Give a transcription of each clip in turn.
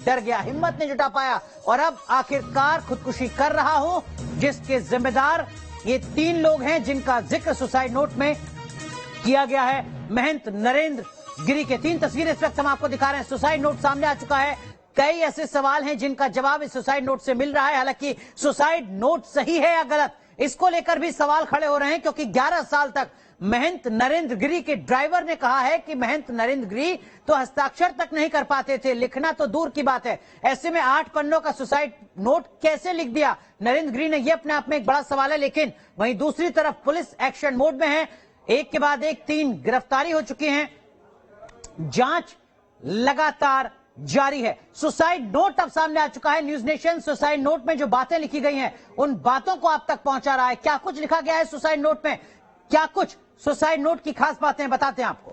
डर गया, हिम्मत नहीं जुटा पाया और अब आखिरकार खुदकुशी कर रहा हूं, जिसके जिम्मेदार ये 3 लोग हैं जिनका जिक्र सुसाइड नोट में किया गया है। महंत नरेंद्र गिरी के 3 तस्वीरें इस वक्त हम आपको दिखा रहे हैं। सुसाइड नोट सामने आ चुका है। कई ऐसे सवाल हैं जिनका जवाब इस सुसाइड नोट से मिल रहा है। हालांकि सुसाइड नोट सही है या गलत, इसको लेकर भी सवाल खड़े हो रहे हैं, क्योंकि 11 साल तक महंत नरेंद्र गिरी के ड्राइवर ने कहा है कि महंत नरेंद्र गिरी तो हस्ताक्षर तक नहीं कर पाते थे, लिखना तो दूर की बात है। ऐसे में 8 पन्नों का सुसाइड नोट कैसे लिख दिया नरेंद्र गिरी ने, यह अपने आप में एक बड़ा सवाल है। लेकिन वहीं दूसरी तरफ पुलिस एक्शन मोड में है, एक के बाद एक 3 गिरफ्तारी हो चुकी हैं, जांच लगातार जारी है। सुसाइड नोट अब सामने आ चुका है। न्यूज नेशन सुसाइड नोट में जो बातें लिखी गई हैं उन बातों को आप तक पहुंचा रहा है। क्या कुछ लिखा गया है सुसाइड नोट में, क्या कुछ सुसाइड नोट की खास बातें बताते हैं आपको।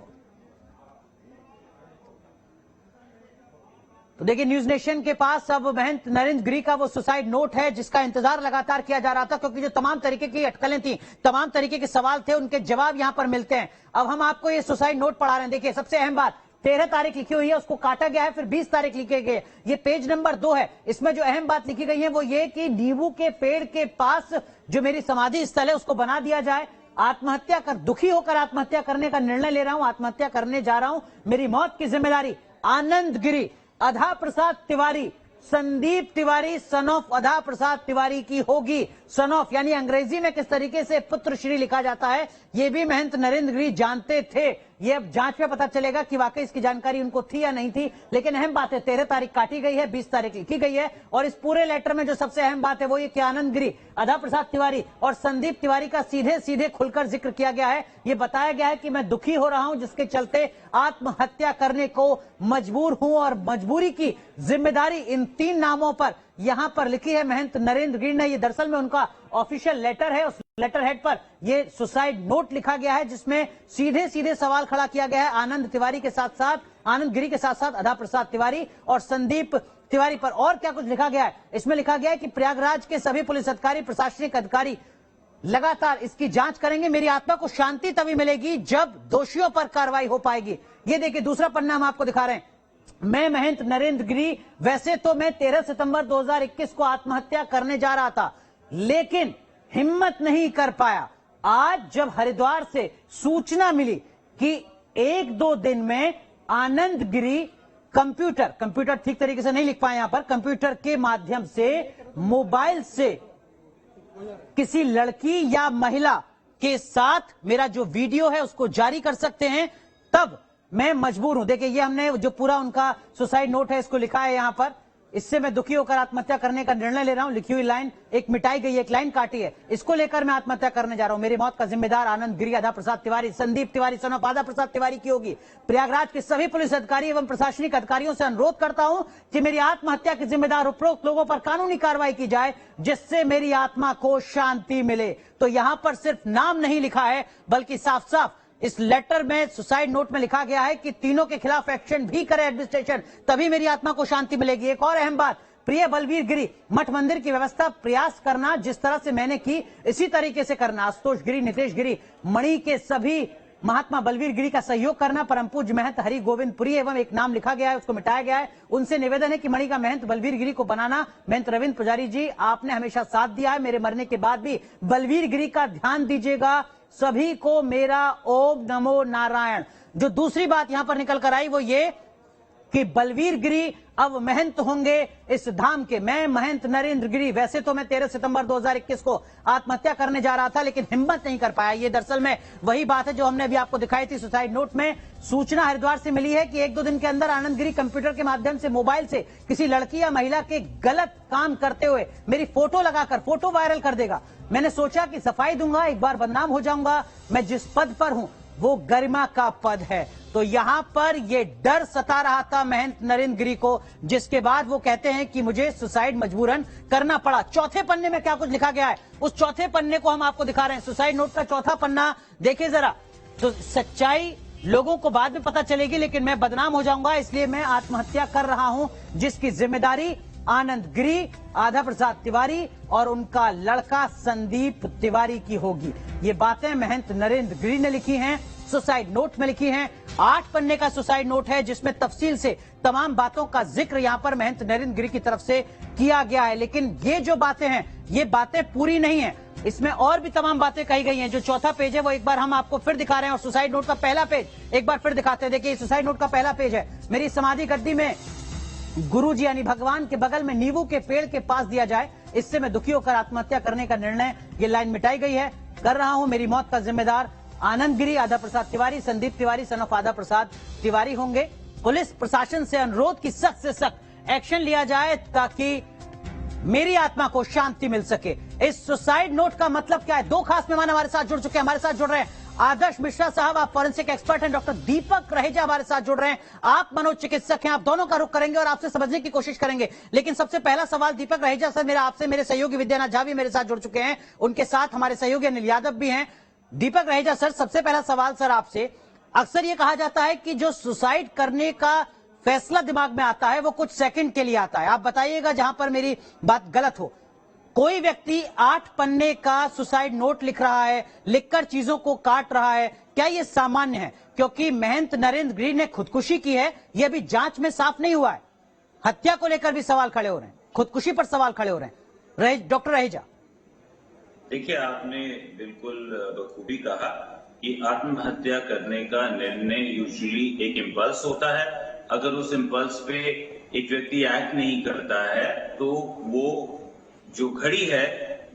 तो देखिए, न्यूज नेशन के पास अब महंत नरेंद्र गिरी का वो सुसाइड नोट है जिसका इंतजार लगातार किया जा रहा था, क्योंकि जो तमाम तरीके की अटकलें थी, तमाम तरीके के सवाल थे, उनके जवाब यहां पर मिलते हैं। अब हम आपको ये सुसाइड नोट पढ़ा रहे हैं। देखिए, सबसे अहम बात, 13 तारीख लिखी हुई है, उसको काटा गया है, फिर 20 तारीख लिखे गए। ये पेज नंबर 2 है। इसमें जो अहम बात लिखी गई है वो ये कि नींबू के पेड़ के पास जो मेरी समाधि स्थल है उसको बना दिया जाए। आत्महत्या कर, दुखी होकर आत्महत्या करने का निर्णय ले रहा हूं, आत्महत्या करने जा रहा हूं, मेरी मौत की जिम्मेदारी आनंद गिरी, अधा प्रसाद तिवारी, संदीप तिवारी सन ऑफ अधा प्रसाद तिवारी की होगी। सन ऑफ यानी अंग्रेजी में किस तरीके से पुत्र श्री लिखा जाता है, यह भी महंत नरेंद्र गिरी जानते थे। यह अब जांच में पता चलेगा कि वाकई इसकी जानकारी उनको थी या नहीं थी। लेकिन अहम बात है, 13 तारीख काटी गई है, 20 तारीख लिखी गई है, और इस पूरे लेटर में जो सबसे अहम बात है वो ये कि आनंद गिरी, अधा प्रसाद तिवारी और संदीप तिवारी का सीधे सीधे खुलकर जिक्र किया गया है। यह बताया गया है कि मैं दुखी हो रहा हूं, जिसके चलते आत्महत्या करने को मजबूर हूं, और मजबूरी की जिम्मेदारी इन 3 नामों पर यहां पर लिखी है महंत नरेंद्र गिरी ने। ये दरअसल में उनका ऑफिशियल लेटर है। उस लेटर हेड पर यह सुसाइड नोट लिखा गया है, जिसमें सीधे सीधे सवाल खड़ा किया गया है आनंद तिवारी के साथ साथ, आनंद गिरी के साथ साथ अधा प्रसाद तिवारी और संदीप तिवारी पर। और क्या कुछ लिखा गया है, इसमें लिखा गया है कि प्रयागराज के सभी पुलिस अधिकारी, प्रशासनिक अधिकारी लगातार इसकी जांच करेंगे। मेरी आत्मा को शांति तभी मिलेगी जब दोषियों पर कार्रवाई हो पाएगी। ये देखिए, दूसरा पन्ना हम आपको दिखा रहे हैं। मैं महंत नरेंद्र गिरी, वैसे तो मैं 13 सितंबर 2021 को आत्महत्या करने जा रहा था, लेकिन हिम्मत नहीं कर पाया। आज जब हरिद्वार से सूचना मिली कि 1-2 दिन में आनंद गिरी कंप्यूटर ठीक तरीके से नहीं लिख पाए, यहां पर कंप्यूटर के माध्यम से मोबाइल से किसी लड़की या महिला के साथ मेरा जो वीडियो है उसको जारी कर सकते हैं, तब मैं मजबूर हूं। देखिए, ये हमने जो पूरा उनका सुसाइड नोट है इसको लिखा है यहां पर। इससे मैं दुखी होकर आत्महत्या करने का निर्णय ले रहा हूं, लिखी हुई लाइन एक मिटाई गई, एक लाइन काटी है, इसको लेकर मैं आत्महत्या करने जा रहा हूं। मेरी मौत का जिम्मेदार आनंद गिरी, अधा प्रसाद तिवारी, संदीप तिवारी सन ऑफ आधा प्रसाद तिवारी की होगी। प्रयागराज के सभी पुलिस अधिकारी एवं प्रशासनिक अधिकारियों से अनुरोध करता हूं कि मेरी आत्महत्या के जिम्मेदार उपरोक्त लोगों पर कानूनी कार्रवाई की जाए, जिससे मेरी आत्मा को शांति मिले। तो यहां पर सिर्फ नाम नहीं लिखा है, बल्कि साफ साफ इस लेटर में, सुसाइड नोट में लिखा गया है कि तीनों के खिलाफ एक्शन भी करे एडमिनिस्ट्रेशन, तभी मेरी आत्मा को शांति मिलेगी। एक और अहम बात, प्रिय बलवीर गिरी, मठ मंदिर की व्यवस्था प्रयास करना जिस तरह से मैंने की, इसी तरीके से करना। आशुतोष गिरी, नितेश गिरी, मणि के सभी महात्मा बलवीर गिरी का सहयोग करना। परम पूज्य महंत हरि गोविंद पुरी एवं एक नाम लिखा गया है, उसको मिटाया गया है। उनसे निवेदन है कि मणि का महंत बलवीर गिरी को बनाना। महंत रविंद्र पुजारी जी, आपने हमेशा साथ दिया है, मेरे मरने के बाद भी बलवीर गिरी का ध्यान दीजिएगा। सभी को मेरा ओम नमो नारायण। जो दूसरी बात यहां पर निकल कर आई वो ये कि बलवीर गिरी अब महंत होंगे इस धाम के। मैं महंत नरेंद्र गिरी, वैसे तो मैं 13 सितंबर 2021 को आत्महत्या करने जा रहा था, लेकिन हिम्मत नहीं कर पाया। ये दरअसल में वही बात है जो हमने अभी आपको दिखाई थी सुसाइड नोट में। सूचना हरिद्वार से मिली है कि 1-2 दिन के अंदर आनंद गिरी कंप्यूटर के माध्यम से, मोबाइल से किसी लड़की या महिला के गलत काम करते हुए मेरी फोटो लगाकर फोटो वायरल कर देगा। मैंने सोचा कि सफाई दूंगा, एक बार बदनाम हो जाऊंगा। मैं जिस पद पर हूं वो गरिमा का पद है। तो यहां पर ये डर सता रहा था महंत नरेंद्र गिरी को, जिसके बाद वो कहते हैं कि मुझे सुसाइड मजबूरन करना पड़ा। चौथे पन्ने में क्या कुछ लिखा गया है, उस चौथे पन्ने को हम आपको दिखा रहे हैं। सुसाइड नोट का चौथा पन्ना देखिए जरा। तो सच्चाई लोगों को बाद में पता चलेगी, लेकिन मैं बदनाम हो जाऊंगा, इसलिए मैं आत्महत्या कर रहा हूं, जिसकी जिम्मेदारी आनंद गिरी, आधा प्रसाद तिवारी और उनका लड़का संदीप तिवारी की होगी। ये बातें महंत नरेंद्र गिरी ने लिखी हैं, सुसाइड नोट में लिखी हैं। 8 पन्ने का सुसाइड नोट है जिसमें तफसील से तमाम बातों का जिक्र यहां पर महंत नरेंद्र गिरी की तरफ से किया गया है। लेकिन ये जो बातें हैं, ये बातें पूरी नहीं है, इसमें और भी तमाम बातें कही गई हैं। जो चौथा पेज है वो एक बार हम आपको फिर दिखा रहे हैं और सुसाइड नोट का पहला पेज एक बार फिर दिखाते हैं। देखिए, सुसाइड नोट का पहला पेज है। मेरी समाधि गद्दी में गुरु जी यानी भगवान के बगल में नींबू के पेड़ के पास दिया जाए, इससे मैं दुखी होकर आत्महत्या करने का निर्णय, ये लाइन मिटाई गई है, कर रहा हूं। मेरी मौत का जिम्मेदार आनंद गिरी, आधा प्रसाद तिवारी, संदीप तिवारी सन ऑफ आधा प्रसाद तिवारी होंगे। पुलिस प्रशासन से अनुरोध की सख्त से सख्त एक्शन लिया जाए ताकि मेरी आत्मा को शांति मिल सके। इस सुसाइड नोट का मतलब क्या है? दो खास मेहमान हमारे साथ जुड़ चुके हैं, हमारे साथ जुड़ रहे हैं आदर्श मिश्रा साहब, आप फॉरेंसिक एक्सपर्ट हैं। डॉक्टर दीपक रहेजा हमारे साथ जुड़ रहे हैं, आप मनोचिकित्सक हैं। आप दोनों का रुख करेंगे और आपसे समझने की कोशिश करेंगे। लेकिन सबसे पहला सवाल दीपक रहेजा सर, मेरा आपसे, मेरे सहयोगी विद्यानाथ झा भी मेरे साथ जुड़ चुके हैं, उनके साथ हमारे सहयोगी अनिल यादव भी हैं। दीपक रहेजा सर, सबसे पहला सवाल सर आपसे, अक्सर ये कहा जाता है कि जो सुसाइड करने का फैसला दिमाग में आता है वो कुछ सेकंड के लिए आता है। आप बताइएगा जहां पर मेरी बात गलत हो। कोई व्यक्ति 8 पन्ने का सुसाइड नोट लिख रहा है, लिखकर चीजों को काट रहा है, क्या ये सामान्य है? क्योंकि महंत नरेंद्र गिरी ने खुदकुशी की है, यह अभी जांच में साफ नहीं हुआ है। हत्या को लेकर भी सवाल खड़े हो रहे हैं, खुदकुशी पर सवाल खड़े हो रहे हैं। डॉक्टर रहेजा, देखिए, आपने बिल्कुल बखूबी कहा कि आत्महत्या करने का निर्णय यूजुअली एक इम्पल्स होता है। अगर उस इम्पल्स पे एक व्यक्ति एक्ट नहीं करता है तो वो जो घड़ी है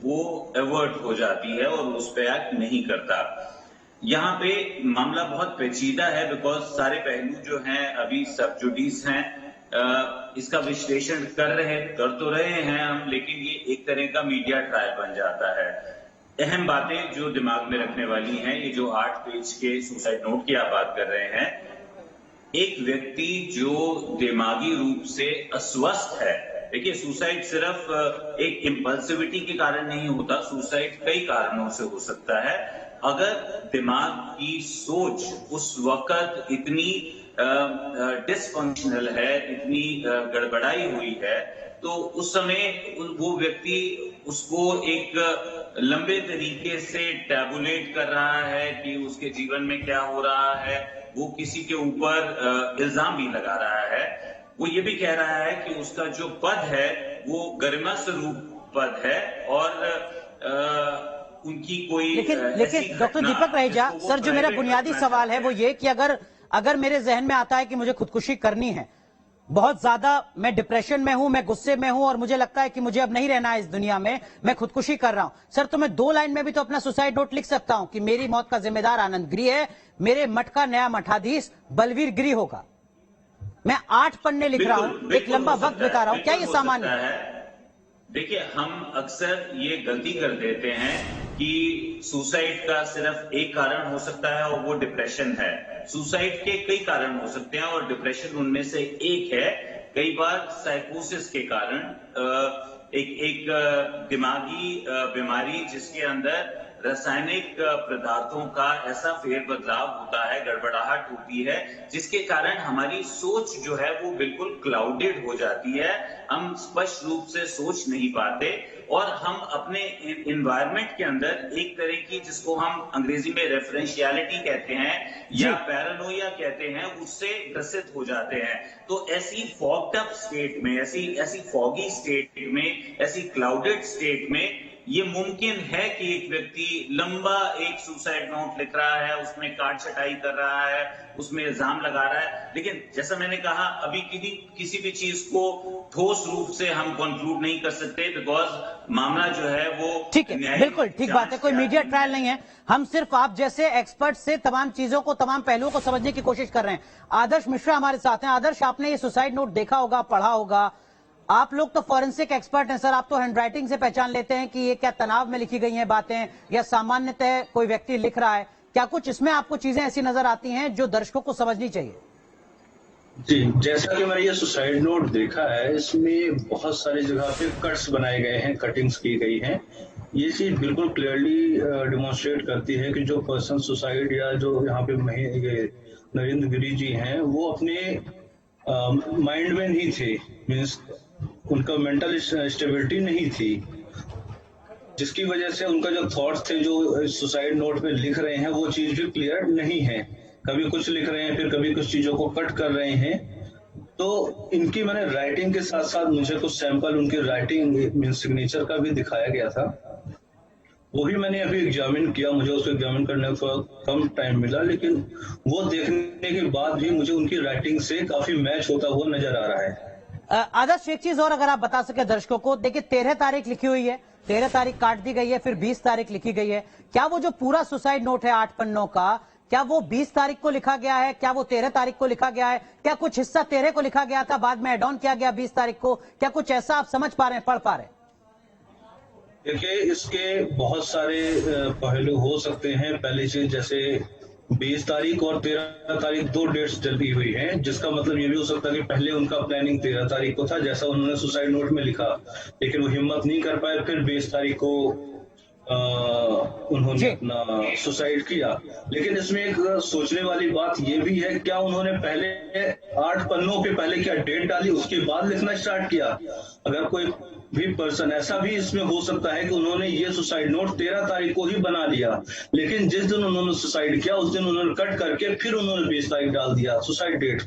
वो एवर्ट हो जाती है और उस पे एक्ट नहीं करता। यहाँ पे मामला बहुत पेचीदा है बिकॉज सारे पहलू जो हैं अभी सब जुडिस हैं, इसका विश्लेषण कर तो रहे हैं हम, लेकिन ये एक तरह का मीडिया ट्रायल बन जाता है। अहम बातें जो दिमाग में रखने वाली हैं, ये जो 8 पेज के सुसाइड नोट की आप बात कर रहे हैं, एक व्यक्ति जो दिमागी रूप से अस्वस्थ है, देखिए सुसाइड सिर्फ एक इम्पल्सिविटी के कारण नहीं होता, सुसाइड कई कारणों से हो सकता है। अगर दिमाग की सोच उस वक्त इतनी डिसफंक्शनल है, इतनी गड़बड़ाई हुई है, तो उस समय वो व्यक्ति उसको एक लंबे तरीके से टैबुलेट कर रहा है कि उसके जीवन में क्या हो रहा है, वो किसी के ऊपर इल्जाम भी लगा रहा है। वो ये भी कह रहा है कि उसका जो पद है वो गरिमा स्वरूप पद है और उनकी कोई लेकिन डॉक्टर दीपक रहेजा सर, जो मेरा बुनियादी सवाल है वो ये कि अगर मेरे जहन में आता है कि मुझे खुदकुशी करनी है, बहुत ज्यादा मैं डिप्रेशन में हूं, मैं गुस्से में हूं और मुझे लगता है कि मुझे अब नहीं रहना है इस दुनिया में, मैं खुदकुशी कर रहा हूं, सर तो मैं 2 लाइन में भी तो अपना सुसाइड नोट लिख सकता हूं कि मेरी मौत का जिम्मेदार आनंद गिरी है, मेरे मठ का नया मठाधीश बलवीर गिरी होगा। मैं 8 पन्ने लिख रहा हूं, एक लंबा वक्त बिता रहा हूं, क्या ये सामान्य है? देखिए, हम अक्सर ये गलती कर देते हैं कि सुसाइड का सिर्फ एक कारण हो सकता है और वो डिप्रेशन है। सुसाइड के कई कारण हो सकते हैं और डिप्रेशन उनमें से एक है। कई बार साइकोसिस के कारण एक दिमागी बीमारी जिसके अंदर रासायनिक पदार्थों का ऐसा फेरबदलाव होता है, गड़बड़ाहट होती है, जिसके कारण हमारी सोच जो है वो बिल्कुल क्लाउडेड हो जाती है। हम स्पष्ट रूप से सोच नहीं पाते और हम अपने एनवायरनमेंट के अंदर एक तरह की, जिसको हम अंग्रेजी में रेफरेंशियलिटी कहते हैं या पैरानोया कहते हैं, उससे ग्रसित हो जाते हैं। तो ऐसी फॉग्ड अप स्टेट में, ऐसी फॉगी स्टेट में, ऐसी क्लाउडेड स्टेट में ये मुमकिन है कि एक व्यक्ति लंबा एक सुसाइड नोट लिख रहा है, उसमें काट छटाई कर रहा है, उसमें इल्जाम लगा रहा है। लेकिन जैसा मैंने कहा, अभी किसी भी चीज को ठोस रूप से हम कंक्लूड नहीं कर सकते बिकॉज मामला जो है वो ठीक है, बिल्कुल ठीक बात है, कोई मीडिया ट्रायल नहीं है। हम सिर्फ आप जैसे एक्सपर्ट से तमाम चीजों को, तमाम पहलुओं को समझने की कोशिश कर रहे हैं। आदर्श मिश्रा हमारे साथ हैं। आदर्श, आपने ये सुसाइड नोट देखा होगा, पढ़ा होगा, आप लोग तो फॉरेंसिक एक्सपर्ट हैं सर, आप तो हैंडराइटिंग से पहचान लेते हैं कि ये क्या तनाव में लिखी गई हैं बातें या सामान्यतः कोई व्यक्ति लिख रहा है। क्या कुछ इसमें आपको चीजें ऐसी नजर आती हैं जो दर्शकों को समझनी चाहिए? जी, जैसा कि मैंने ये सुसाइड नोट देखा है, इसमें बहुत सारी जगह पे कट्स बनाए गए हैं, कटिंग्स की गई हैं। ये चीज बिल्कुल क्लियरली डिमॉन्स्ट्रेट करती है कि जो पर्सन सुसाइड या जो यहाँ पे नरेंद्र गिरी जी हैं, वो अपने माइंड में नहीं थे, मीन्स उनका मेंटल स्टेबिलिटी नहीं थी, जिसकी वजह से उनका जो थॉट्स थे जो सुसाइड नोट पे लिख रहे हैं वो चीज भी क्लियर नहीं है। कभी कुछ लिख रहे हैं, फिर कभी कुछ चीजों को कट कर रहे हैं। तो इनकी मैंने राइटिंग के साथ साथ मुझे कुछ सैंपल उनकी राइटिंग मीन सिग्नेचर का भी दिखाया गया था। वो भी मैंने अभी एग्जामिन किया, मुझे उसको एग्जामिन करने को कम टाइम मिला, लेकिन वो देखने के बाद भी मुझे उनकी राइटिंग से काफी मैच होता हुआ नजर आ रहा है। आदर्श, एक चीज और अगर आप बता सके दर्शकों को, देखिए 13 तारीख लिखी हुई है, 13 तारीख काट दी गई है, फिर 20 तारीख लिखी गई है। क्या वो जो पूरा सुसाइड नोट है 8 पन्नों का, क्या वो 20 तारीख को लिखा गया है? क्या वो 13 तारीख को लिखा गया है? क्या कुछ हिस्सा 13 को लिखा गया था, बाद में एड ऑन किया गया 20 तारीख को? क्या कुछ ऐसा आप समझ पा रहे हैं, पढ़ पा रहे हैं? देखिए, इसके बहुत सारे पहलू हो सकते हैं। पहली चीज, जैसे 20 तारीख और 13 तारीख 2 डेट्स डली हुई हैं, जिसका मतलब ये भी हो सकता है कि पहले उनका प्लानिंग 13 तारीख को था, जैसा उन्होंने सुसाइड नोट में लिखा, लेकिन वो हिम्मत नहीं कर पाए, फिर 20 तारीख को उन्होंने अपना सुसाइड किया। लेकिन इसमें एक सोचने वाली बात ये भी है, क्या उन्होंने पहले 8 पन्नों पे पहले क्या डेट डाली, उसके बाद लिखना स्टार्ट किया? अगर कोई भी पर्सन, ऐसा भी इसमें हो सकता है कि उन्होंने ये सुसाइड नोट 13 तारीख को ही बना लिया, लेकिन जिस दिन उन्होंने सुसाइड किया उस दिन उन्होंने कट करके फिर उन्होंने 20 तारीख डाल दिया सुसाइड डेट।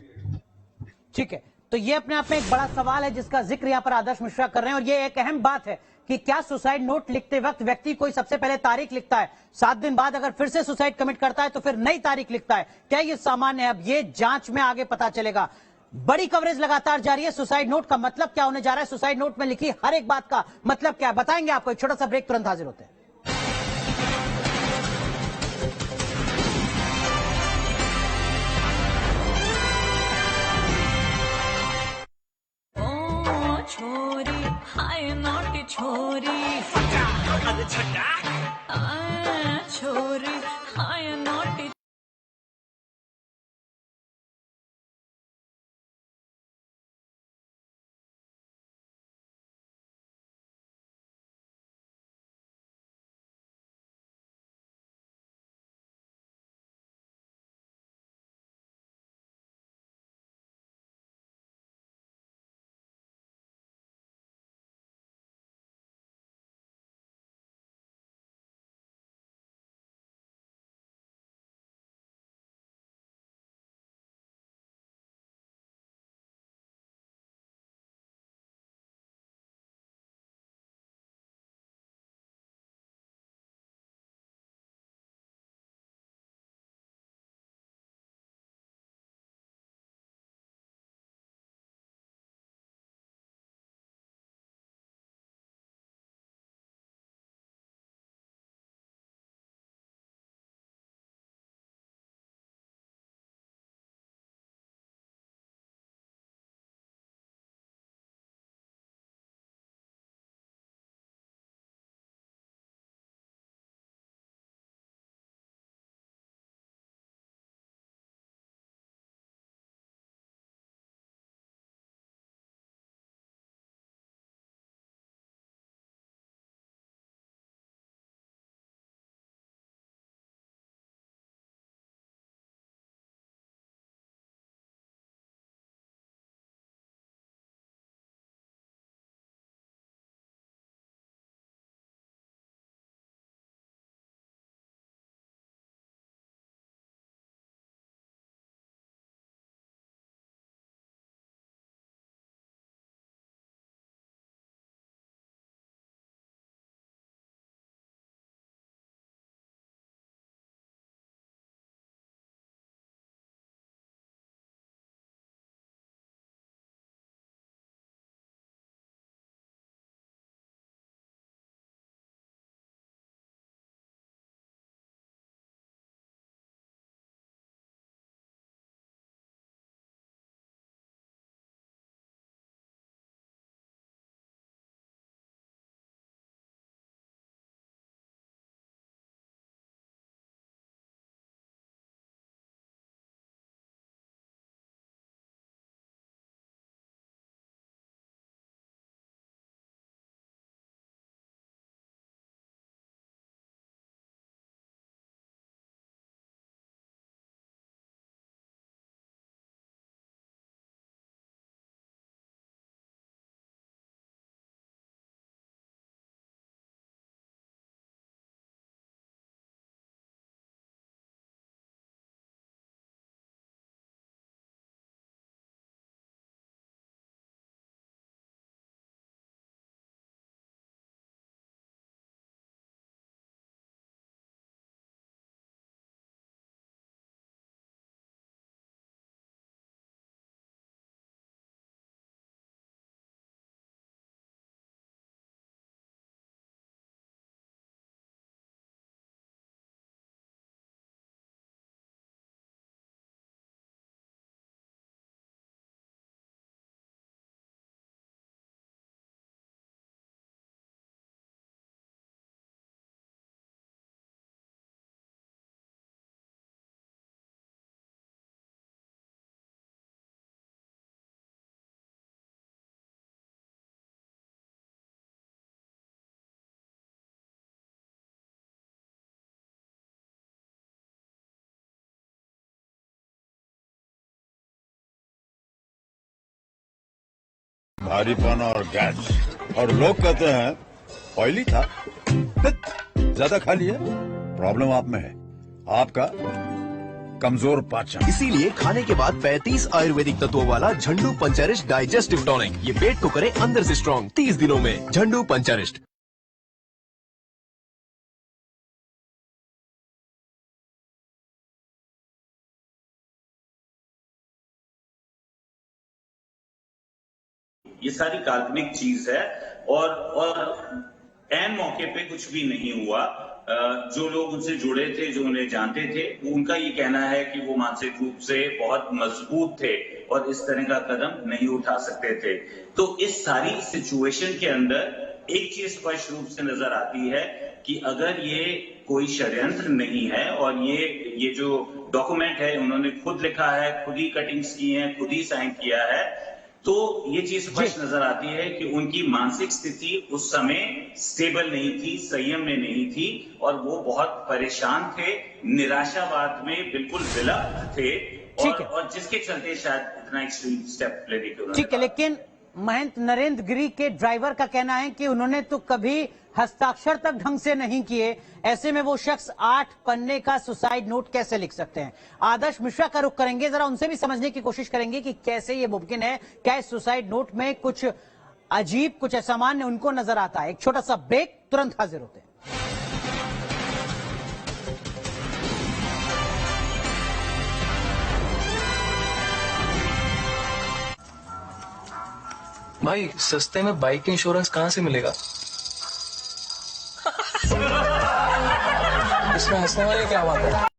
ठीक है, तो ये अपने आप में एक बड़ा सवाल है जिसका जिक्र यहां पर आदर्श मिश्रा कर रहे हैं, और ये एक अहम बात है कि क्या सुसाइड नोट लिखते वक्त व्यक्ति कोई सबसे पहले तारीख लिखता है, 7 दिन बाद अगर फिर से सुसाइड कमिट करता है तो फिर नई तारीख लिखता है? क्या ये सामान्य है? अब ये जांच में आगे पता चलेगा। बड़ी कवरेज लगातार जारी है। सुसाइड नोट का मतलब क्या होने जा रहा है, सुसाइड नोट में लिखी हर एक बात का मतलब क्या है, बताएंगे आपको। एक छोटा सा ब्रेक, तुरंत हाजिर होते हैं। छोरी हाय नॉटी छोरी अरे छोरी हाय नॉटी भारीपन और गैस, और लोग कहते हैं ऑयली था। ज्यादा खा लिया, प्रॉब्लम आप में है, आपका कमजोर पाचन। इसीलिए खाने के बाद 35 आयुर्वेदिक तत्वों वाला झंडू पंचरिष्ट डाइजेस्टिव टॉनिक, ये पेट को करे अंदर से स्ट्रॉन्ग 30 दिनों में। झंडू पंचरिष्ट। ये सारी काल्पनिक चीज है और ऐन मौके पे कुछ भी नहीं हुआ। जो लोग उनसे जुड़े थे, जो उन्हें जानते थे, उनका ये कहना है कि वो मानसिक रूप से बहुत मजबूत थे और इस तरह का कदम नहीं उठा सकते थे। तो इस सारी सिचुएशन के अंदर एक चीज स्पष्ट रूप से नजर आती है कि अगर ये कोई षड्यंत्र नहीं है और ये जो डॉक्यूमेंट है उन्होंने खुद लिखा है, खुद ही कटिंग्स की हैं, खुद ही साइन किया है, तो ये चीज स्पष्ट नजर आती है कि उनकी मानसिक स्थिति उस समय स्टेबल नहीं थी, संयम में नहीं थी और वो बहुत परेशान थे, निराशावाद में बिल्कुल विलप्त थे और जिसके चलते शायद इतना एक्सट्रीम स्टेप लेने के। ठीक है, लेकिन महंत नरेंद्र गिरी के ड्राइवर का कहना है कि उन्होंने तो कभी हस्ताक्षर तक ढंग से नहीं किए, ऐसे में वो शख्स 8 पन्ने का सुसाइड नोट कैसे लिख सकते हैं। आदर्श मिश्रा का रुख करेंगे, जरा उनसे भी समझने की कोशिश करेंगे कि कैसे ये मुमकिन है, क्या इस सुसाइड नोट में कुछ अजीब, कुछ असामान्य उनको नजर आता है। एक छोटा सा ब्रेक, तुरंत हाजिर होते हैं। भाई सस्ते में बाइक इंश्योरेंस कहाँ से मिलेगा? इसमें हंसने वाली क्या बात है?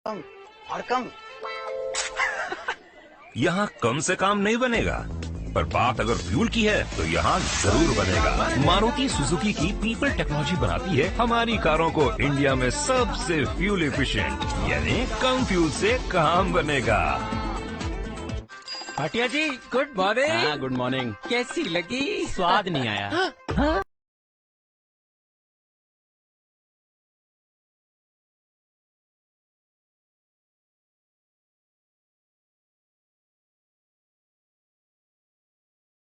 और कम। यहाँ कम से काम नहीं बनेगा, पर बात अगर फ्यूल की है तो यहाँ जरूर बनेगा। मारुति सुजुकी की पीपल टेक्नोलॉजी बनाती है हमारी कारों को इंडिया में सबसे फ्यूल एफिशिएंट, यानी कम फ्यूल से काम बनेगा। भाटिया जी गुड मॉर्निंग। हाँ गुड मॉर्निंग। कैसी लगी? स्वाद नहीं आया। हाँ?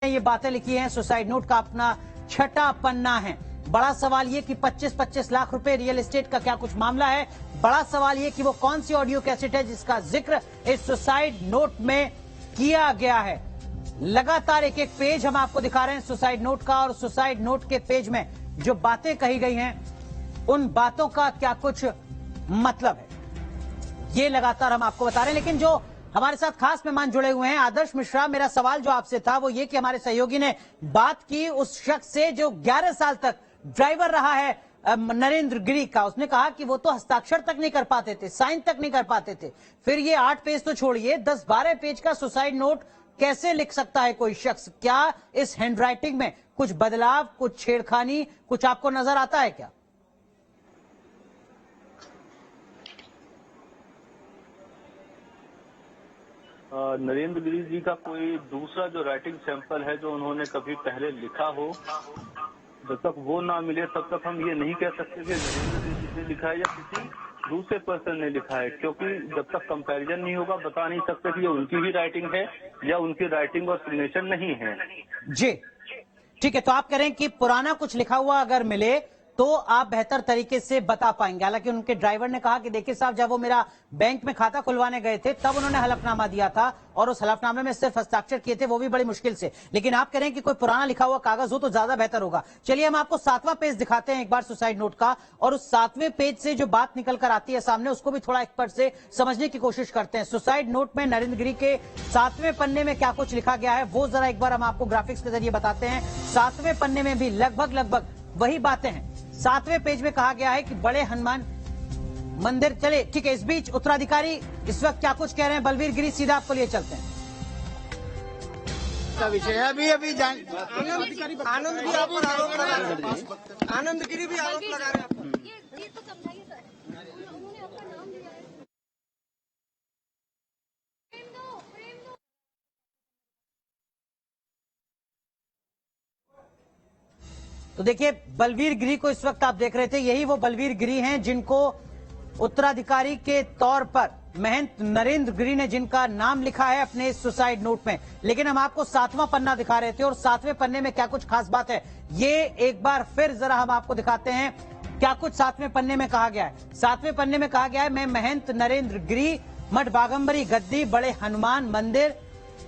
ये बातें लिखी हैं। सुसाइड नोट का अपना छठा पन्ना है। बड़ा सवाल ये कि 25-25 लाख रुपए रियल एस्टेट का क्या कुछ मामला है। बड़ा सवाल ये कि वो कौन सी ऑडियो कैसेट है जिसका जिक्र इस सुसाइड नोट में किया गया है। लगातार एक एक पेज हम आपको दिखा रहे हैं सुसाइड नोट का, और सुसाइड नोट के पेज में जो बातें कही गई हैं उन बातों का क्या कुछ मतलब है, ये लगातार हम आपको बता रहे हैं। लेकिन जो हमारे साथ खास मेहमान जुड़े हुए हैं, आदर्श मिश्रा, मेरा सवाल जो आपसे था वो ये कि हमारे सहयोगी ने बात की उस शख्स से जो 11 साल तक ड्राइवर रहा है नरेंद्र गिरी का। उसने कहा कि वो तो हस्ताक्षर तक नहीं कर पाते थे, साइन तक नहीं कर पाते थे। फिर ये 8 पेज तो छोड़िए, 10-12 पेज का सुसाइड नोट कैसे लिख सकता है कोई शख्स? क्या इस हैंडराइटिंग में कुछ बदलाव, कुछ छेड़खानी, कुछ आपको नजर आता है क्या? नरेंद्र गिरी जी का कोई दूसरा जो राइटिंग सैंपल है जो उन्होंने कभी पहले लिखा हो, जब तक वो ना मिले तब तक हम ये नहीं कह सकते कि नरेंद्र गिरी ने लिखा है या किसी दूसरे पर्सन ने लिखा है, क्योंकि जब तक कंपैरिजन नहीं होगा बता नहीं सकते कि ये उनकी ही राइटिंग है या उनकी राइटिंग और सिग्नेचर नहीं है। जी ठीक है, तो आप कह रहे हैं कि पुराना कुछ लिखा हुआ अगर मिले तो आप बेहतर तरीके से बता पाएंगे। हालांकि उनके ड्राइवर ने कहा कि देखिए साहब, जब वो मेरा बैंक में खाता खुलवाने गए थे तब उन्होंने हलफनामा दिया था और उस हलफनामे में सिर्फ हस्ताक्षर किए थे, वो भी बड़ी मुश्किल से। लेकिन आप कह रहे हैं कि कोई पुराना लिखा हुआ कागज हो तो ज्यादा बेहतर होगा। चलिए हम आपको 7वां पेज दिखाते हैं एक बार सुसाइड नोट का, और उस 7वें पेज से जो बात निकल कर आती है सामने उसको भी थोड़ा एक्सपर्ट से समझने की कोशिश करते हैं। सुसाइड नोट में नरेंद्र गिरी के 7वें पन्ने में क्या कुछ लिखा गया है वो जरा एक बार हम आपको ग्राफिक्स के जरिए बताते हैं। 7वें पन्ने में भी लगभग वही बातें हैं। 7वें पेज में कहा गया है कि बड़े हनुमान मंदिर, चले ठीक है। इस बीच उत्तराधिकारी इस वक्त क्या कुछ कह रहे हैं बलवीर गिरी, सीधा आपको लिए चलते हैं। विषय अभी जान आनंद भी आप आरोप लगा रहे हैं, आनंद गिरी भी आरोप लगा रहे हैं। ये तो समझाइए सर, उन्होंने आपका नाम लिया है। तो देखिए बलवीर गिरी को इस वक्त आप देख रहे थे, यही वो बलवीर गिरी हैं जिनको उत्तराधिकारी के तौर पर महंत नरेंद्र गिरी ने जिनका नाम लिखा है अपने इस सुसाइड नोट में। लेकिन हम आपको 7वां पन्ना दिखा रहे थे और 7वें पन्ने में क्या कुछ खास बात है ये एक बार फिर जरा हम आपको दिखाते हैं क्या कुछ 7वें पन्ने में कहा गया है। 7वें पन्ने में कहा गया है, मैं महंत नरेंद्र गिरी, मठ बागंबरी गद्दी, बड़े हनुमान मंदिर,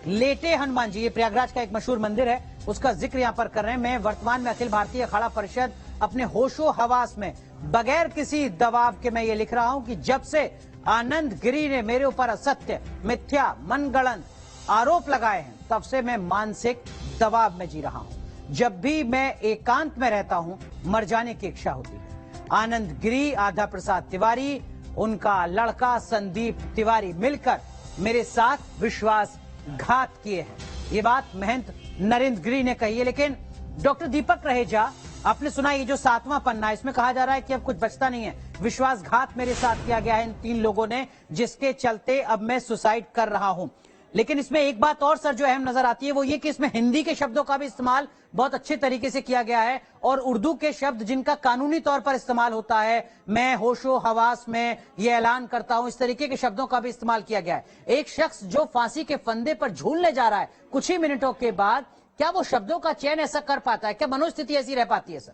लेटे हनुमान जी, ये प्रयागराज का एक मशहूर मंदिर है, उसका जिक्र यहाँ पर कर रहे हैं। मैं वर्तमान में अखिल भारतीय अखाड़ा परिषद अपने होशो हवास में बगैर किसी दबाव के मैं ये लिख रहा हूं कि जब से आनंद गिरी ने मेरे ऊपर असत्य, मिथ्या, मनगढ़ंत आरोप लगाए हैं तब से मैं मानसिक दबाव में जी रहा हूं। जब भी मैं एकांत में रहता हूं मर जाने की इच्छा होती है। आनंद गिरी, आधा प्रसाद तिवारी, उनका लड़का संदीप तिवारी मिलकर मेरे साथ विश्वासघात किए हैं। ये बात महंत नरेंद्र गिरी ने कही है। लेकिन डॉक्टर दीपक रहेजा, आपने सुना ये जो 7वां पन्ना है इसमें कहा जा रहा है कि अब कुछ बचता नहीं है, विश्वासघात मेरे साथ किया गया है इन 3 लोगों ने, जिसके चलते अब मैं सुसाइड कर रहा हूं। लेकिन इसमें एक बात और सर जो अहम नजर आती है वो ये कि इसमें हिंदी के शब्दों का भी इस्तेमाल बहुत अच्छे तरीके से किया गया है और उर्दू के शब्द जिनका कानूनी तौर पर इस्तेमाल होता है, मैं होशो हवास में ये ऐलान करता हूं, इस तरीके के शब्दों का भी इस्तेमाल किया गया है। एक शख्स जो फांसी के फंदे पर झूलने जा रहा है कुछ ही मिनटों के बाद, क्या वो शब्दों का चयन ऐसा कर पाता है? क्या मनोस्थिति ऐसी रह पाती है सर?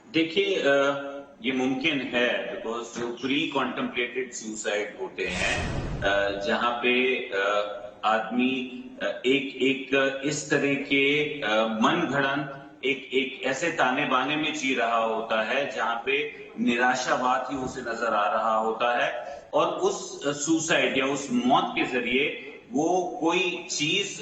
देखिए ये मुमकिन है, बिकॉज जो प्री कॉन्टेम्पलेटेड सुसाइड होते हैं जहां पे आदमी एक इस तरह के मन घड़ंत एक ऐसे ताने बाने में जी रहा होता है जहां पे निराशावाद ही उसे नजर आ रहा होता है, और उस सुसाइड या उस मौत के जरिए वो कोई चीज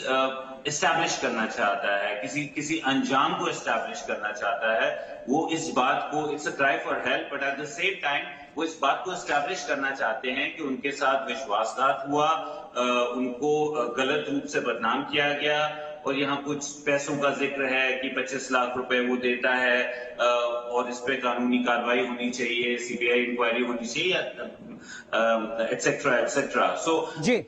एस्टैब्लिश करना चाहता है, किसी अंजाम को एस्टैब्लिश करना चाहता है। वो इस बात को, it's a cry for help, but at the same time वो इस बात को एस्टैब्लिश करना चाहते हैं कि उनके साथ विश्वासघात हुआ, उनको गलत रूप से बदनाम किया गया, और यहाँ कुछ पैसों का जिक्र है कि 25 लाख रुपए वो देता है और इस पे कानूनी कार्रवाई होनी चाहिए, सीबीआई इंक्वायरी होनी चाहिए, etcetera etcetera. So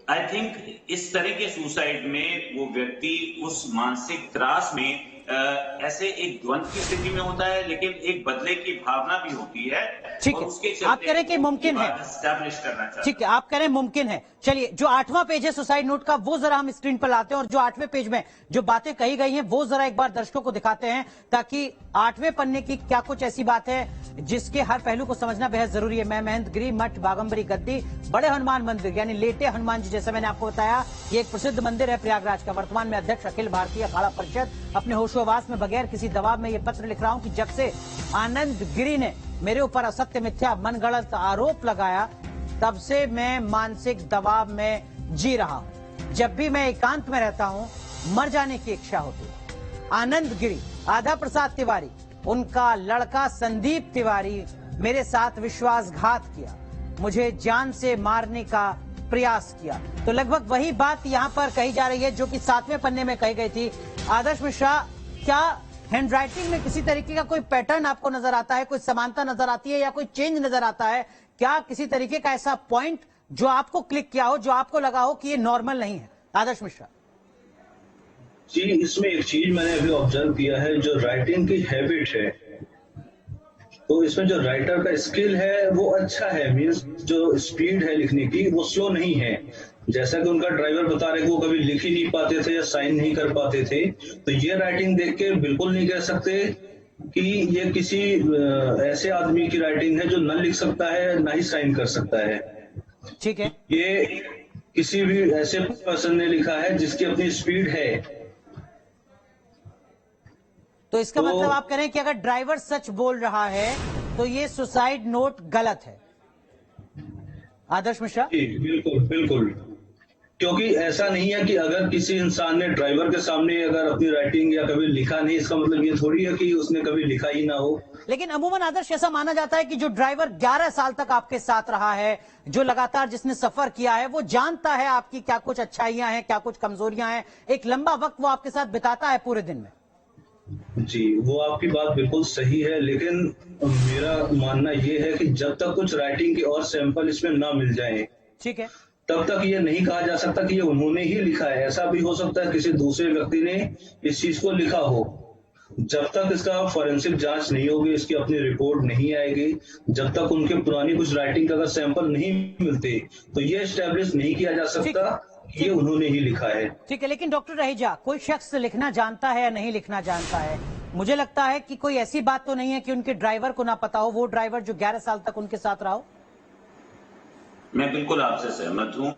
I think इस तरह के सुसाइड में वो व्यक्ति उस मानसिक त्रास में ऐसे एक द्वंद की स्थिति में होता है, लेकिन एक बदले की भावना भी होती है। ठीक है, आप कह रहे हैं कि मुमकिन है एस्टैब्लिश करना चाहिए। ठीक है, आप कह रहे हैं मुमकिन है। चलिए, जो 8वां पेज है सुसाइड नोट का, वो जरा हम स्क्रीन पर लाते हैं, और जो 8वें पेज में जो बातें कही गई हैं वो जरा एक बार दर्शकों को दिखाते हैं, ताकि 8वें पन्ने की क्या कुछ ऐसी बात है जिसके हर पहलू को समझना बेहद जरूरी है। मैं महंत गिरी मठ बागंबरी गद्दी बड़े हनुमान मंदिर यानी लेटे हनुमान जी, जैसा मैंने आपको बताया, ये एक प्रसिद्ध मंदिर है प्रयागराज का। वर्तमान में अध्यक्ष अखिल भारतीय अखाड़ा परिषद। अपने होशोवास में बगैर किसी दबाव में ये पत्र लिख रहा हूं कि जब से आनंद गिरी ने मेरे ऊपर असत्य मिथ्या मनगढ़ंत आरोप लगाया, तब से मैं मानसिक दबाव में जी रहा हूं। जब भी मैं एकांत में रहता हूं, मर जाने की इच्छा होती है। आनंद गिरी, आधा प्रसाद तिवारी, उनका लड़का संदीप तिवारी मेरे साथ विश्वासघात किया, मुझे जान से मारने का प्रयास किया। तो लगभग वही बात यहां पर कही जा रही है जो कि 7वें पन्ने में कही गई थी। आदर्श मिश्रा, क्या हैंडराइटिंग में किसी तरीके का कोई पैटर्न आपको नजर आता है, कोई समानता नजर आती है या कोई चेंज नजर आता है? क्या किसी तरीके का ऐसा पॉइंट जो आपको क्लिक किया हो, जो आपको लगा हो कि ये नॉर्मल नहीं है? आदर्श मिश्रा जी, इसमें एक चीज मैंने अभी ऑब्जर्व किया है, जो राइटिंग की हैबिट है, तो इसमें जो राइटर का स्किल है वो अच्छा है, मींस जो स्पीड है लिखने की वो स्लो नहीं है। जैसा कि उनका ड्राइवर बता रहे कि वो कभी लिख ही नहीं पाते थे या साइन नहीं कर पाते थे, तो ये राइटिंग देख के बिल्कुल नहीं कह सकते कि ये किसी ऐसे आदमी की राइटिंग है जो न लिख सकता है ना ही साइन कर सकता है। ठीक है, ये किसी भी ऐसे पर्सन ने लिखा है जिसकी अपनी स्पीड है। तो इसका मतलब आप कह रहे हैं कि अगर ड्राइवर सच बोल रहा है तो ये सुसाइड नोट गलत है? आदर्श मिश्रा जी बिल्कुल बिल्कुल, क्योंकि ऐसा नहीं है कि अगर किसी इंसान ने ड्राइवर के सामने अगर अपनी राइटिंग या कभी लिखा नहीं, इसका मतलब ये थोड़ी है कि उसने कभी लिखा ही ना हो। लेकिन अमूमन आदर्श ऐसा माना जाता है कि जो ड्राइवर 11 साल तक आपके साथ रहा है, जो लगातार जिसने सफर किया है, वो जानता है आपकी क्या कुछ अच्छाइयां हैं, क्या कुछ कमजोरियां हैं। एक लंबा वक्त वो आपके साथ बिताता है पूरे दिन में। जी, वो आपकी बात बिल्कुल सही है, लेकिन मेरा मानना ये है कि जब तक कुछ राइटिंग के और सैंपल इसमें ना मिल जाएं, ठीक है, तब तक ये नहीं कहा जा सकता कि ये उन्होंने ही लिखा है। ऐसा भी हो सकता है किसी दूसरे व्यक्ति ने इस चीज को लिखा हो। जब तक इसका फॉरेंसिक जांच नहीं होगी, इसकी अपनी रिपोर्ट नहीं आएगी, जब तक उनके पुरानी कुछ राइटिंग का अगर सैंपल नहीं मिलते, तो ये एस्टेब्लिश नहीं किया जा सकता ये उन्होंने ही लिखा है। ठीक है, लेकिन डॉक्टर रहेजा, कोई शख्स लिखना जानता है या नहीं लिखना जानता है? मुझे लगता है कि कोई ऐसी बात तो नहीं है कि उनके ड्राइवर को ना पता हो, वो ड्राइवर जो 11 साल तक उनके साथ रहा हो। मैं बिल्कुल आपसे सहमत हूँ।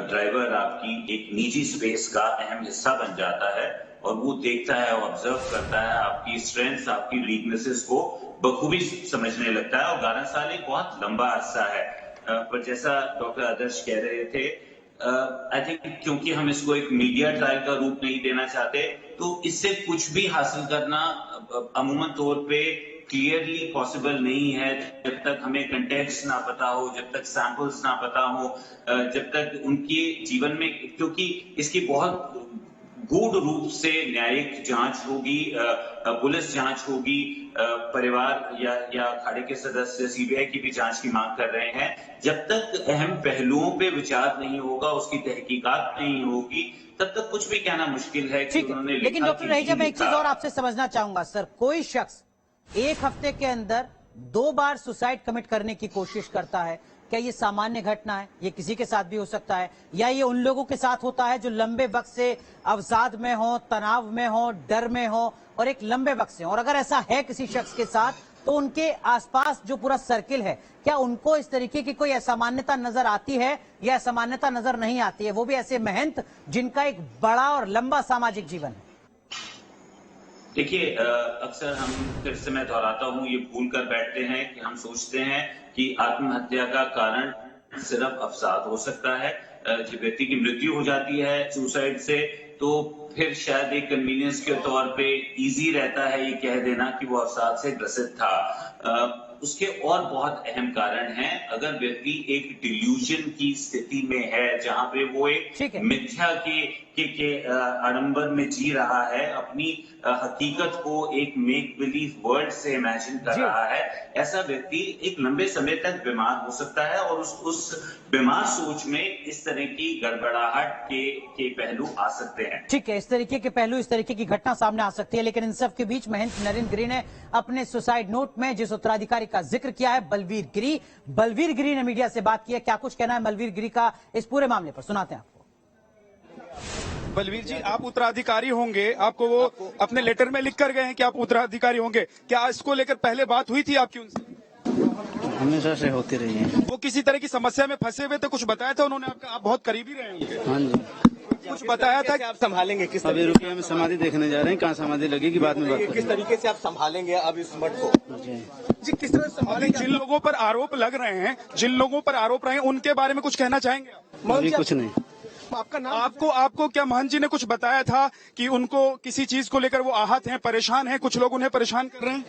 ड्राइवर आपकी एक निजी स्पेस का अहम हिस्सा बन जाता है और वो देखता है, ऑब्जर्व करता है, आपकी स्ट्रेंथ्स, आपकी वीकनेसेस को बखूबी समझने लगता है। और 11 साल एक बहुत लंबा अरसा है। पर जैसा डॉक्टर आदर्श कह रहे थे, आई थिंक क्योंकि हम इसको एक मीडिया ट्रायल का रूप नहीं देना चाहते, तो इससे कुछ भी हासिल करना अमूमन तौर पे क्लियरली पॉसिबल नहीं है जब तक हमें कंटेक्स्ट ना पता हो, जब तक सैंपल्स ना पता हो, जब तक उनके जीवन में, क्योंकि इसकी बहुत गूढ़ रूप से न्यायिक जांच होगी, पुलिस जांच होगी, परिवार या अखाड़े के सदस्य सीबीआई की भी जांच की मांग कर रहे हैं। जब तक अहम पहलुओं पे विचार नहीं होगा, उसकी तहकीकात नहीं होगी, तब तक कुछ भी कहना मुश्किल है कि उन्होंने लिखा। लेकिन डॉक्टर रहेजा, मैं एक चीज और आपसे समझना चाहूंगा सर, कोई शख्स एक हफ्ते के अंदर 2 बार सुसाइड कमिट करने की कोशिश करता है, क्या ये सामान्य घटना है? ये किसी के साथ भी हो सकता है, या ये उन लोगों के साथ होता है जो लंबे वक्त से अवसाद में हो, तनाव में हो, डर में हो और एक लंबे वक्त से? और अगर ऐसा है किसी शख्स के साथ, तो उनके आसपास जो पूरा सर्किल है, क्या उनको इस तरीके की कोई असामान्यता नजर आती है या असामान्यता नजर नहीं आती है? वो भी ऐसे महंत जिनका एक बड़ा और लंबा सामाजिक जीवन है। देखिए, अक्सर हम, फिर से मैं दोहराता हूँ, ये भूल कर बैठते हैं कि हम सोचते हैं कि आत्महत्या का कारण सिर्फ अवसाद हो सकता है। जब व्यक्ति की मृत्यु हो जाती है सुसाइड से, तो फिर शायद एक कन्वीनियंस के तौर पे इजी रहता है ये कह देना कि वो अवसाद से ग्रसित था। उसके और बहुत अहम कारण हैं। अगर व्यक्ति एक डिल्यूजन की स्थिति में है, जहां पे वो एक मिथ्या के आडंबर में जी रहा है, अपनी हकीकत को एक मेक बिलीव वर्ल्ड से इमेजिन कर रहा है, ऐसा व्यक्ति एक लंबे समय तक बीमार हो सकता है और उस बीमार सोच में इस तरह की गड़बड़ाहट के पहलू आ सकते हैं। ठीक है, इस तरीके के पहलू, इस तरीके की घटना सामने आ सकती है। लेकिन इन सब के बीच महेंद्र नरेंद्र गिरी ने अपने सुसाइड नोट में जिस उत्तराधिकारी का जिक्र किया है, बलवीर गिरी ने मीडिया से बात की है। क्या कुछ कहना है बलवीर गिरी का इस पूरे मामले पर, सुनाते हैं आपको। बलवीर जी, आप उत्तराधिकारी होंगे, आपको वो अपने लेटर में लिख कर गए हैं कि आप उत्तराधिकारी होंगे, क्या इसको लेकर पहले बात हुई थी आपकी उनसे? हमेशा से होती रही है। वो किसी तरह की समस्या में फंसे हुए थे, कुछ बताया था उन्होंने आपका? आप बहुत करीबी रहे होंगे। हाँ जी, कुछ बताया था कि आप संभालेंगे किस अभी रुकिए, हम समाधि देखने जा रहे हैं, कहाँ समाधि लगेगी बाद में बात किस तरीके से आप संभालेंगे अब इस मठ को? जी, किस तरह संभालेंगे? जिन लोगों पर आरोप लग रहे हैं, जिन लोगों पर आरोप रहे हैं, उनके बारे में कुछ कहना चाहेंगे? अभी कुछ नहीं। आपका नाम? आपको क्या महंत जी ने कुछ बताया था कि उनको किसी चीज को लेकर वो आहत हैं, परेशान हैं, कुछ लोग उन्हें परेशान कर रहे हैं?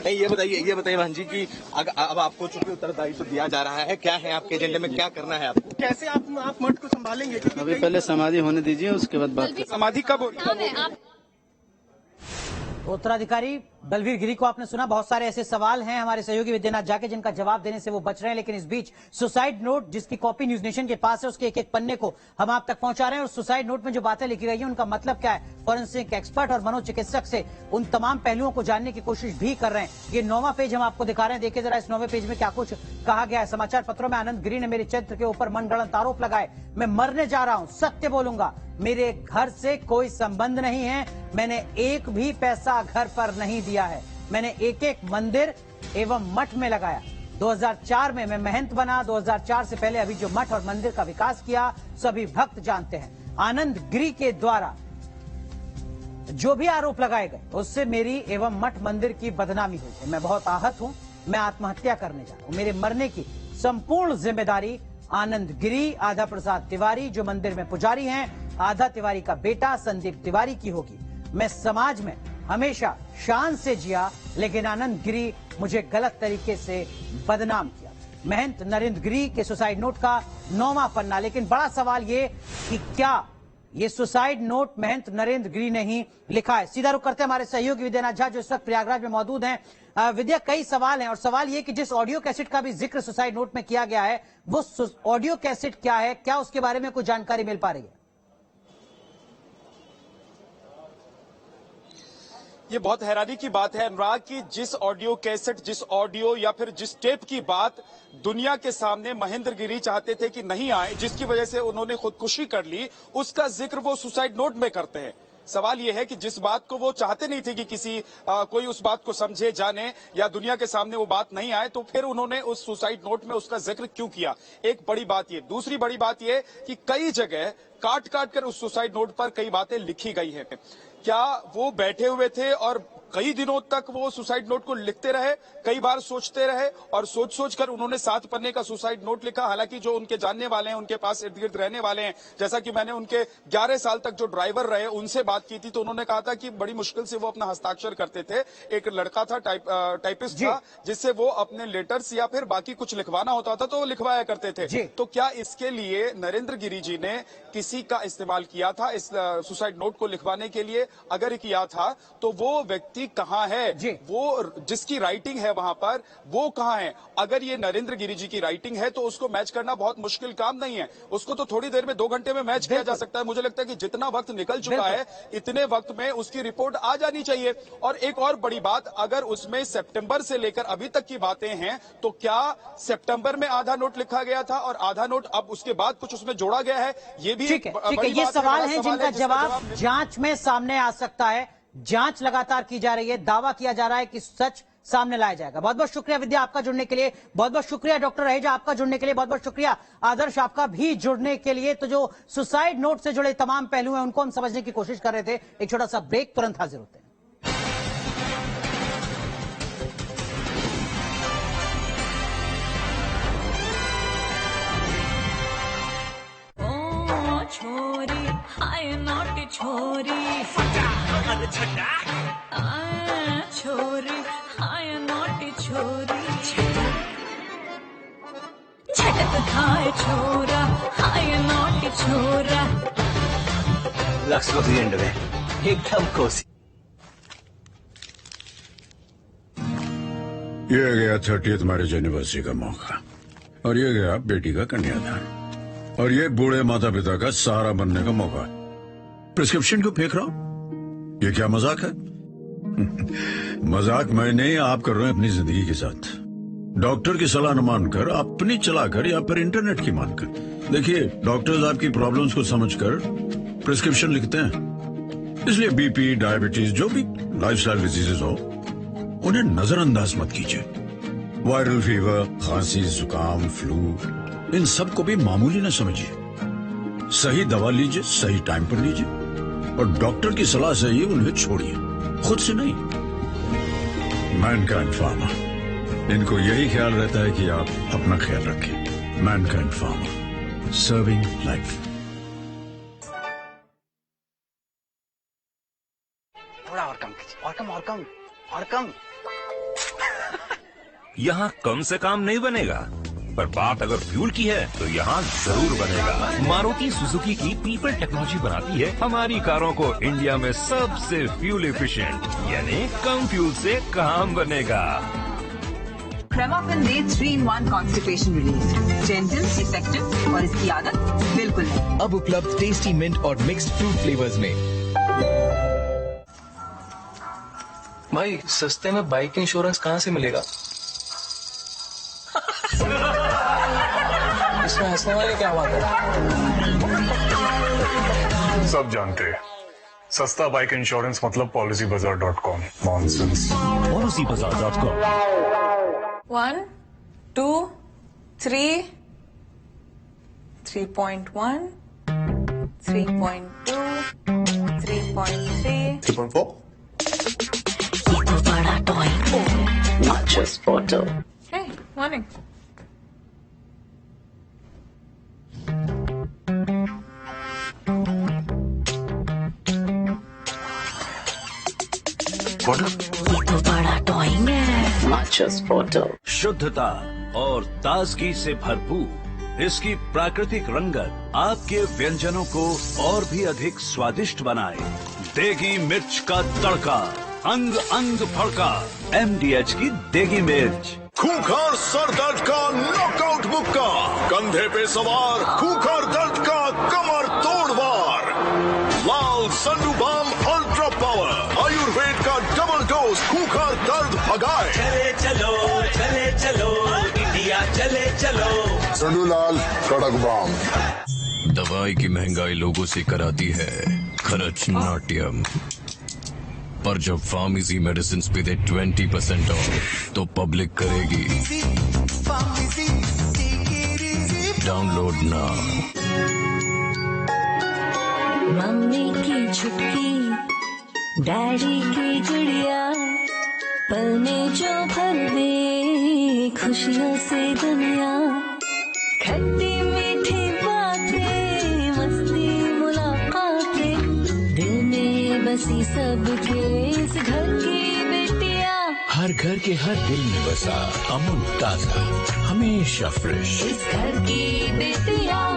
नहीं, ये बताइए महंत जी कि अब आपको चूंकि उत्तरदायित्व दिया जा रहा है, क्या है आपके एजेंडे में, क्या करना है आपको? कैसे आप मठ को संभालेंगे? अभी पहले समाधि होने दीजिए, उसके बाद बात। समाधि कब होगी? उत्तराधिकारी बलवीर गिरी को आपने सुना। बहुत सारे ऐसे सवाल हैं हमारे सहयोगी विद्यानाथ जाके जिनका जवाब देने से वो बच रहे हैं। लेकिन इस बीच सुसाइड नोट जिसकी कॉपी न्यूज नेशन के पास है, उसके एक एक पन्ने को हम आप तक पहुंचा रहे हैं। और सुसाइड नोट में जो बातें लिखी गई हैं उनका मतलब क्या है, फॉरेंसिक एक्सपर्ट और मनोचिकित्सक से उन तमाम पहलुओं को जानने की कोशिश भी कर रहे हैं। ये 9वां पेज हम आपको दिखा रहे हैं, देखिए जरा इस 9वें पेज में क्या कुछ कहा गया है। समाचार पत्रों में आनंद गिरी ने मेरे चरित्र के ऊपर मनगढ़ंत आरोप लगाए। मैं मरने जा रहा हूं, सत्य बोलूंगा, मेरे घर से कोई संबंध नहीं है, मैंने एक भी पैसा घर पर नहीं दिया है, मैंने एक एक मंदिर एवं मठ में लगाया। 2004 में मैं महंत बना। 2004 से पहले अभी जो मठ और मंदिर का विकास किया सभी भक्त जानते हैं। आनंद गिरी के द्वारा जो भी आरोप लगाए गए उससे मेरी एवं मठ मंदिर की बदनामी हुई है। मैं बहुत आहत हूं, मैं आत्महत्या करने जा रहा हूं। मेरे मरने की संपूर्ण जिम्मेदारी आनंद गिरी, आधा प्रसाद तिवारी जो मंदिर में पुजारी हैं, आधा तिवारी का बेटा संदीप तिवारी की होगी। मैं समाज में हमेशा शान से जिया, लेकिन आनंद गिरी मुझे गलत तरीके से बदनाम किया। महंत नरेंद्र गिरी के सुसाइड नोट का 9वां पन्ना। लेकिन बड़ा सवाल ये कि क्या ये सुसाइड नोट महंत नरेंद्र गिरी ने ही लिखा है? सीधा रुख करते हैं हमारे सहयोगी विद्यानाथ झा जो इस वक्त प्रयागराज में मौजूद हैं। विद्या, कई सवाल हैं और सवाल ये कि जिस ऑडियो कैसेट का भी जिक्र सुसाइड नोट में किया गया है वो ऑडियो कैसेट क्या है, क्या उसके बारे में कुछ जानकारी मिल पा रही है? ये बहुत हैरानी की बात है अनुराग की जिस ऑडियो कैसेट, जिस ऑडियो या फिर जिस टेप की बात दुनिया के सामने महेंद्र गिरी चाहते थे कि नहीं आए, जिसकी वजह से उन्होंने खुदकुशी कर ली, उसका जिक्र वो सुसाइड नोट में करते हैं। सवाल यह है कि जिस बात को वो चाहते नहीं थे कि कोई उस बात को समझे, जाने या दुनिया के सामने वो बात नहीं आए, तो फिर उन्होंने उस सुसाइड नोट में उसका जिक्र क्यों किया? एक बड़ी बात ये। दूसरी बड़ी बात ये कि कई जगह काट काट कर उस सुसाइड नोट पर कई बातें लिखी गई हैं। क्या वो बैठे हुए थे और कई दिनों तक वो सुसाइड नोट को लिखते रहे, कई बार सोचते रहे और सोच सोच कर उन्होंने 7 पन्ने का सुसाइड नोट लिखा? हालांकि जो उनके जानने वाले हैं, उनके पास इर्द गिर्द रहने वाले हैं, जैसा कि मैंने उनके 11 साल तक जो ड्राइवर रहे उनसे बात की थी, तो उन्होंने कहा था कि बड़ी मुश्किल से वो अपना हस्ताक्षर करते थे। एक लड़का था, टाइपिस्ट था, जिससे वो अपने लेटर्स या फिर बाकी कुछ लिखवाना होता था तो वो लिखवाया करते थे। तो क्या इसके लिए नरेंद्र गिरी जी ने किसी का इस्तेमाल किया था इस सुसाइड नोट को लिखवाने के लिए? अगर किया था तो वो व्यक्ति कहां है? वो जिसकी राइटिंग है वहां पर वो कहां है? अगर ये नरेंद्र गिरी जी की राइटिंग है तो उसको मैच करना बहुत मुश्किल काम नहीं है, उसको तो थोड़ी देर में 2 घंटे में मैच किया जा सकता है। मुझे लगता है कि जितना वक्त निकल चुका है इतने वक्त में उसकी रिपोर्ट आ जानी चाहिए। और एक और बड़ी बात, अगर उसमें सितंबर से लेकर अभी तक की बातें हैं तो क्या सितंबर में आधा नोट लिखा गया था और आधा नोट अब उसके बाद कुछ उसमें जोड़ा गया है? ये भी ठीक है, ये सवाल है जिनका जवाब जांच में सामने आ सकता है। जांच लगातार की जा रही है, दावा किया जा रहा है कि सच सामने लाया जाएगा। बहुत बहुत शुक्रिया विद्या आपका जुड़ने के लिए, बहुत बहुत शुक्रिया डॉक्टर रहेजा आपका जुड़ने के लिए, बहुत बहुत शुक्रिया आदर्श आपका भी जुड़ने के लिए। तो जो सुसाइड नोट से जुड़े तमाम पहलू हैं उनको हम समझने की कोशिश कर रहे थे। एक छोटा सा ब्रेक, तुरंत हाजिर होते हैं। छोरी हाय नॉट छोरी छोरी हाय नॉटी छोरी झटक खाए छोरा हाय नॉटी छोरा लक्स को दी एंड में एकदम कोसी। ये गया 30th मैरिज एनिवर्सरी का मौका और ये गया बेटी का कन्यादान और ये बूढ़े माता पिता का सहारा बनने का मौका। प्रिस्क्रिप्शन क्यों फेंक रहा हूं? ये क्या मजाक है? मजाक मैं नहीं, आप कर रहे हैं अपनी जिंदगी के साथ। डॉक्टर की सलाह न मानकर अपनी चलाकर या फिर इंटरनेट की मानकर। देखिए, डॉक्टर्स आपकी प्रॉब्लम्स को समझकर प्रिस्क्रिप्शन लिखते हैं, इसलिए बीपी, डायबिटीज, जो भी लाइफस्टाइल डिजीजेस हो उन्हें नजरअंदाज मत कीजिए। वायरल फीवर, खांसी, जुकाम, फ्लू, इन सब को भी मामूली न समझिए। सही दवा लीजिए, सही टाइम पर लीजिए और डॉक्टर की सलाह से ही उन्हें छोड़िए, खुद से नहीं। मैनकाइंड फार्मा, इनको यही ख्याल रहता है कि आप अपना ख्याल रखें। Mankind pharma, serving life. थोड़ा और कम कीजिए, और कम और कम और कम। यहाँ कम से काम नहीं बनेगा, पर बात अगर फ्यूल की है तो यहाँ जरूर बनेगा। मारुति सुजुकी की पीपल टेक्नोलॉजी बनाती है हमारी कारों को इंडिया में सबसे फ्यूल एफिशिएंट, यानी कम फ्यूल से काम बनेगा। क्रेमाफिन दे 3-in-1 constipation relief, gentle, effective और इसकी आदत बिल्कुल नहीं। अब उपलब्ध टेस्टी मिंट और मिक्स्ड फ्रूट फ्लेवर्स में। भाई सस्ते में बाइक इंश्योरेंस कहाँ से मिलेगा? इसमें हंसने वाली क्या बात है? सब जानते हैं, सस्ता बाइक इंश्योरेंस मतलब policybazaar.com। नॉनसेंस। policybazaar.com। 1, 2, 3, 3.1, 3.2, 3.3, 3.4। बड़ा toy not just photo. Hey, morning. ये तो बड़ा टॉइंग है not just photo. शुद्धता और ताजगी से भरपूर इसकी प्राकृतिक रंगत आपके व्यंजनों को और भी अधिक स्वादिष्ट बनाए। देगी मिर्च का तड़का, अंग अंग फड़का, MDH की देगी मिर्च। खूंखार सर दर्द का नॉकआउट मुक्का, कंधे पे सवार खूंखार दर्द का कमर तोड़ वार। लाल संडूबाम अल्ट्रा पावर आयुर्वेद का डबल डोज खूंखार दर्द भगाए। चले चलो इंडिया चले चलो। संडूलाल कड़क बाम। दवाई की महंगाई लोगों से कराती है खर्च नाट्यम, पर जब फार्मेसी मेडिसिन पे दे 20% ऑफ तो पब्लिक करेगी। Download now. मम्मी की छुटकी, डैडी की गुड़िया, पल में जो भर दे खुशियों से दुनिया। खट्टी मीठी बातें, मस्ती मुलाकातें, दिल में बसी सबके इस घर की बेटियां। हर घर के हर दिल में बसा अमूल ताजा, हमेशा फ्रेश। इस घर की बेटियां।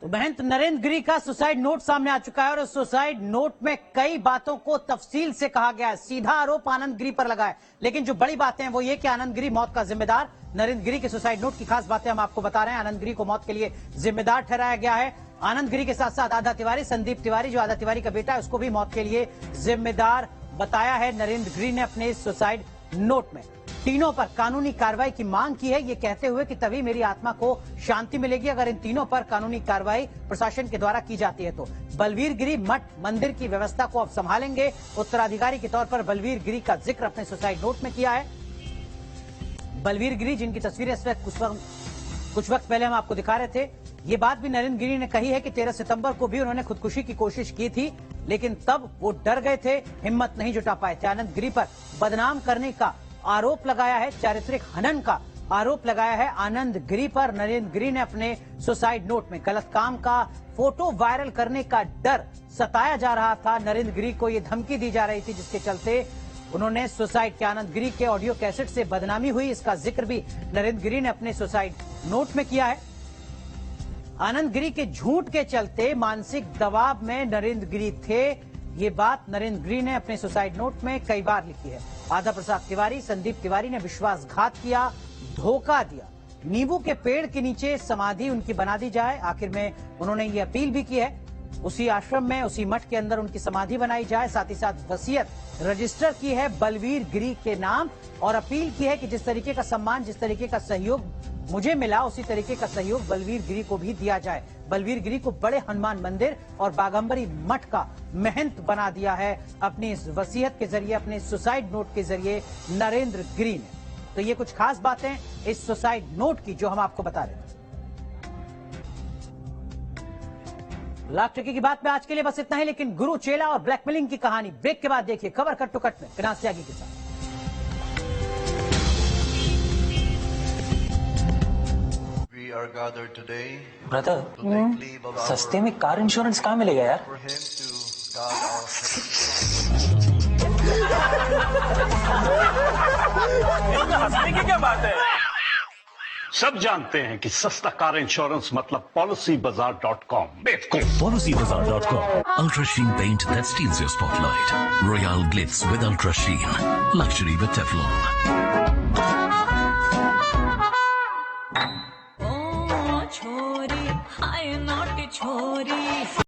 तो महंत नरेंद्र गिरी का सुसाइड नोट सामने आ चुका है और उस सुसाइड नोट में कई बातों को तफसील से कहा गया है। सीधा आरोप आनंद गिरी पर लगा है, लेकिन जो बड़ी बातें हैं वो ये कि आनंद गिरी मौत का जिम्मेदार। नरेंद्र गिरी के सुसाइड नोट की खास बातें हम आपको बता रहे हैं। आनंद गिरी को मौत के लिए जिम्मेदार ठहराया गया है। आनंद गिरी के साथ साथ आधा तिवारी, संदीप तिवारी, जो आधा तिवारी का बेटा है, उसको भी मौत के लिए जिम्मेदार बताया है नरेंद्र गिरी ने अपने सुसाइड नोट में। तीनों पर कानूनी कार्रवाई की मांग की है, ये कहते हुए कि तभी मेरी आत्मा को शांति मिलेगी अगर इन तीनों पर कानूनी कार्रवाई प्रशासन के द्वारा की जाती है तो। बलवीर गिरी मठ मंदिर की व्यवस्था को अब संभालेंगे। उत्तराधिकारी के तौर पर बलवीर गिरी का जिक्र अपने सुसाइड नोट में किया है। बलवीर गिरी जिनकी तस्वीरें इस वक्त कुछ वक्त पहले हम आपको दिखा रहे थे, ये बात भी नरेंद्र गिरी ने कही है कि 13 सितंबर को भी उन्होंने खुदकुशी की कोशिश की थी, लेकिन तब वो डर गए थे, हिम्मत नहीं जुटा पाए थे। आनंद गिरी पर बदनाम करने का आरोप लगाया है, चारित्रिक हनन का आरोप लगाया है आनंद गिरी पर। नरेंद्र गिरी ने अपने सुसाइड नोट में गलत काम का फोटो वायरल करने का डर सताया जा रहा था। नरेंद्र गिरी को यह धमकी दी जा रही थी, जिसके चलते उन्होंने सुसाइड के आनंद गिरी के ऑडियो कैसेट से बदनामी हुई, इसका जिक्र भी नरेंद्र गिरी ने अपने सुसाइड नोट में किया है। आनंद गिरी के झूठ के चलते मानसिक दबाव में नरेंद्र गिरी थे, ये बात नरेंद्र गिरी ने अपने सुसाइड नोट में कई बार लिखी है। आधा प्रसाद तिवारी, संदीप तिवारी ने विश्वासघात किया, धोखा दिया, नींबू के पेड़ के नीचे समाधि उनकी बना दी जाए। आखिर में उन्होंने ये अपील भी की है, उसी आश्रम में, उसी मठ के अंदर उनकी समाधि बनाई जाए। साथ ही साथ वसीयत रजिस्टर की है बलवीर गिरी के नाम और अपील की है कि जिस तरीके का सम्मान, जिस तरीके का सहयोग मुझे मिला, उसी तरीके का सहयोग बलवीर गिरी को भी दिया जाए। बलवीर गिरी को बड़े हनुमान मंदिर और बागंबरी मठ का महंत बना दिया है अपनी इस वसीयत के जरिए, अपने सुसाइड नोट के जरिए नरेंद्र गिरी ने। तो ये कुछ खास बातें इस सुसाइड नोट की जो हम आपको बता रहे थे। लाख टके की बात में आज के लिए बस इतना ही, लेकिन गुरु चेला और ब्लैकमेलिंग की कहानी ब्रेक के बाद देखिए खबर कट टू कट में फिनांस त्यागी के साथ। ब्रदर, सस्ते में कार इंश्योरेंस कहाँ मिलेगा यार? हंसने की क्या बात है? सब जानते हैं कि सस्ता कार इंश्योरेंस मतलब PolicyBazaar.com। बेवकूफ। PolicyBazaar.com, Ultra Sheen paint that steals your spotlight. Royale glitz with Ultra Sheen, luxury with Teflon.